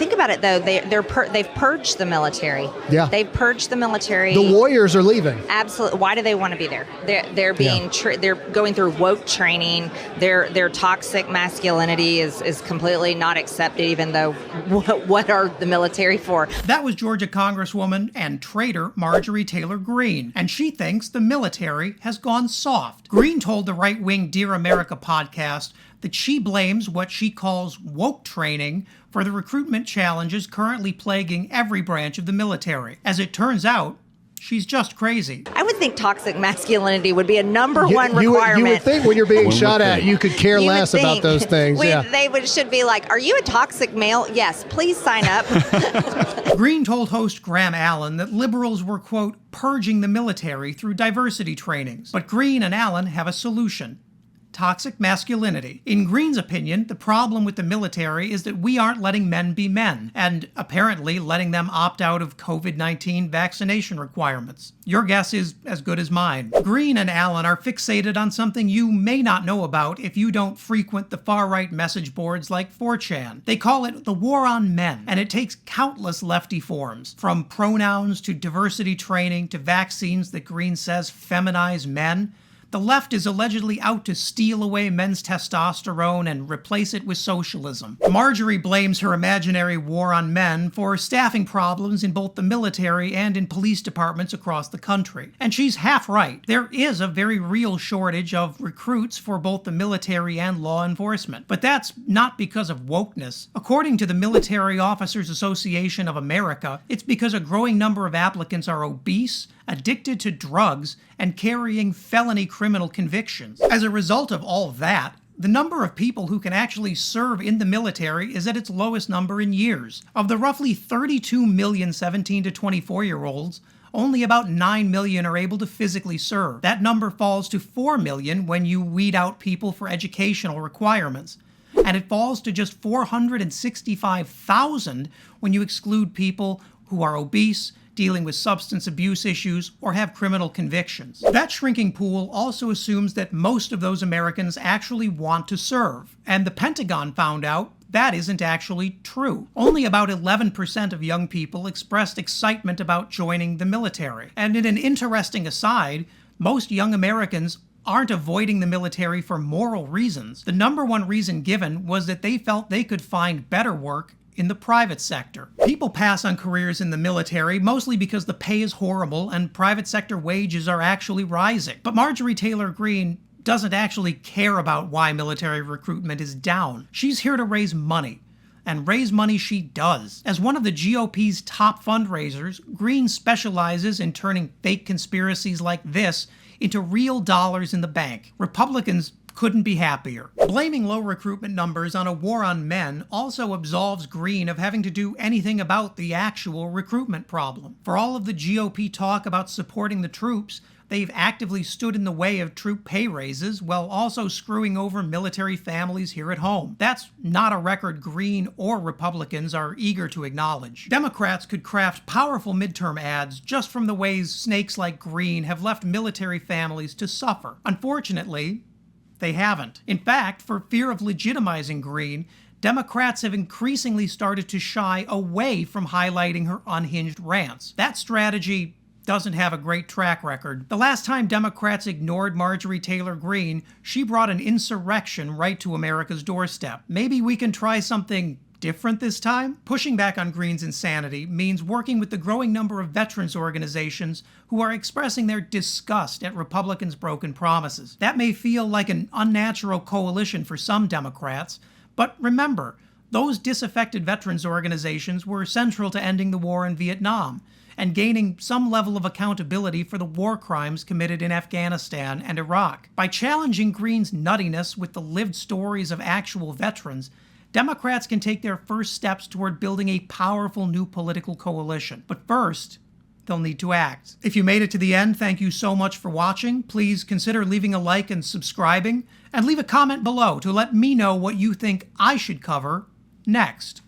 Think about it, though. They've purged the military. Yeah. They've purged the military. The warriors are leaving. Absolutely. Why do they want to be there? They're being they're going through woke training. Their toxic masculinity is completely not accepted, even though what are the military for? That was Georgia Congresswoman and traitor Marjorie Taylor Greene, and she thinks the military has gone soft. Greene told the right-wing Dear America podcast that she blames what she calls woke training for the recruitment challenges currently plaguing every branch of the military. As it turns out, she's just crazy. I would think toxic masculinity would be a number one requirement. You would think when you're being shot at, you could care less about those things. They should be like, are you a toxic male? Yes, please sign up. Greene told host Graham Allen that liberals were, quote, purging the military through diversity trainings. But Greene and Allen have a solution. Toxic masculinity. In Greene's opinion, the problem with the military is that we aren't letting men be men, and apparently letting them opt out of COVID-19 vaccination requirements. Your guess is as good as mine. Greene and Allen are fixated on something you may not know about if you don't frequent the far-right message boards like 4chan. They call it the war on men, and it takes countless lefty forms, from pronouns to diversity training to vaccines that Greene says feminize men. The left is allegedly out to steal away men's testosterone and replace it with socialism. Marjorie blames her imaginary war on men for staffing problems in both the military and in police departments across the country. And she's half right. There is a very real shortage of recruits for both the military and law enforcement. But that's not because of wokeness. According to the Military Officers Association of America, it's because a growing number of applicants are obese, addicted to drugs, and carrying felony criminal convictions. As a result of all that, the number of people who can actually serve in the military is at its lowest number in years. Of the roughly 32 million 17 to 24-year-olds, only about 9 million are able to physically serve. That number falls to 4 million when you weed out people for educational requirements. And it falls to just 465,000 when you exclude people who are obese, dealing with substance abuse issues, or have criminal convictions. That shrinking pool also assumes that most of those Americans actually want to serve, and the Pentagon found out that isn't actually true. Only about 11% of young people expressed excitement about joining the military. And in an interesting aside, most young Americans aren't avoiding the military for moral reasons. The number one reason given was that they felt they could find better work in the private sector. People pass on careers in the military mostly because the pay is horrible and private sector wages are actually rising. But Marjorie Taylor Greene doesn't actually care about why military recruitment is down. She's here to raise money. And raise money she does. As one of the GOP's top fundraisers, Greene specializes in turning fake conspiracies like this into real dollars in the bank. Republicans couldn't be happier. Blaming low recruitment numbers on a war on men also absolves Greene of having to do anything about the actual recruitment problem. For all of the GOP talk about supporting the troops, they've actively stood in the way of troop pay raises while also screwing over military families here at home. That's not a record Greene or Republicans are eager to acknowledge. Democrats could craft powerful midterm ads just from the ways snakes like Greene have left military families to suffer. Unfortunately, they haven't. In fact, for fear of legitimizing Greene, Democrats have increasingly started to shy away from highlighting her unhinged rants. That strategy doesn't have a great track record. The last time Democrats ignored Marjorie Taylor Greene, she brought an insurrection right to America's doorstep. Maybe we can try something different this time? Pushing back on Greene's insanity means working with the growing number of veterans organizations who are expressing their disgust at Republicans' broken promises. That may feel like an unnatural coalition for some Democrats, but remember, those disaffected veterans organizations were central to ending the war in Vietnam and gaining some level of accountability for the war crimes committed in Afghanistan and Iraq. By challenging Greene's nuttiness with the lived stories of actual veterans, Democrats can take their first steps toward building a powerful new political coalition. But first, they'll need to act. If you made it to the end, thank you so much for watching. Please consider leaving a like and subscribing, and leave a comment below to let me know what you think I should cover next.